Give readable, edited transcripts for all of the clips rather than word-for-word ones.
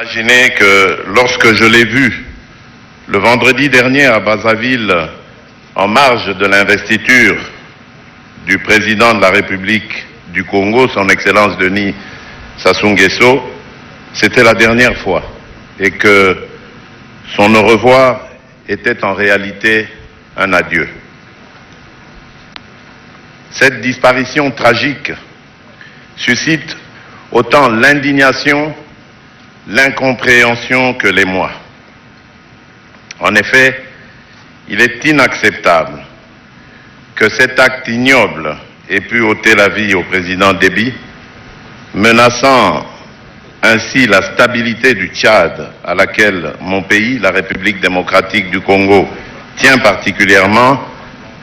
Imaginez que lorsque je l'ai vu le vendredi dernier à Brazzaville, en marge de l'investiture du président de la République du Congo, son Excellence Denis Sassou Nguesso, c'était la dernière fois et que son au revoir était en réalité un adieu. Cette disparition tragique suscite autant l'indignation, l'incompréhension que l'émoi. En effet, il est inacceptable que cet acte ignoble ait pu ôter la vie au président Déby, menaçant ainsi la stabilité du Tchad, à laquelle mon pays, la République démocratique du Congo, tient particulièrement,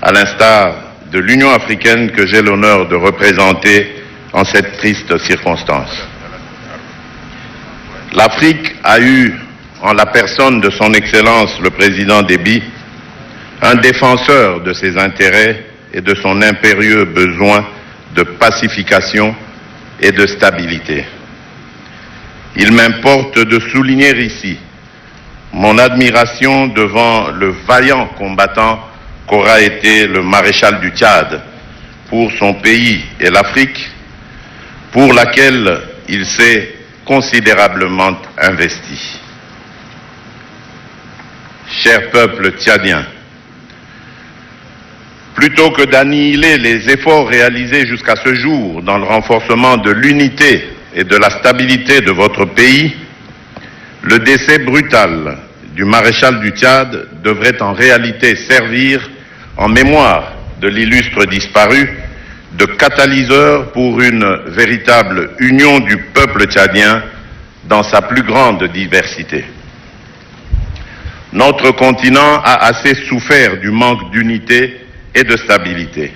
à l'instar de l'Union africaine que j'ai l'honneur de représenter en cette triste circonstance. L'Afrique a eu, en la personne de son Excellence le président Déby, un défenseur de ses intérêts et de son impérieux besoin de pacification et de stabilité. Il m'importe de souligner ici mon admiration devant le vaillant combattant qu'aura été le maréchal du Tchad pour son pays et l'Afrique, pour laquelle il s'est considérablement investi. Cher peuple tchadien, plutôt que d'annihiler les efforts réalisés jusqu'à ce jour dans le renforcement de l'unité et de la stabilité de votre pays, le décès brutal du maréchal du Tchad devrait en réalité servir en mémoire de l'illustre disparu de catalyseur pour une véritable union du peuple tchadien dans sa plus grande diversité. Notre continent a assez souffert du manque d'unité et de stabilité.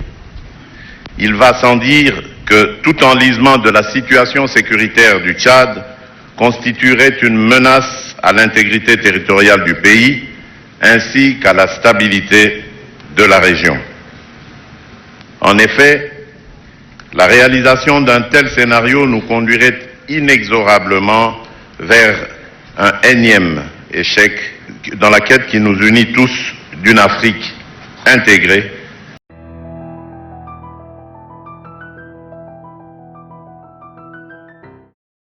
Il va sans dire que tout enlisement de la situation sécuritaire du Tchad constituerait une menace à l'intégrité territoriale du pays ainsi qu'à la stabilité de la région. En effet, la réalisation d'un tel scénario nous conduirait inexorablement vers un énième échec dans la quête qui nous unit tous d'une Afrique intégrée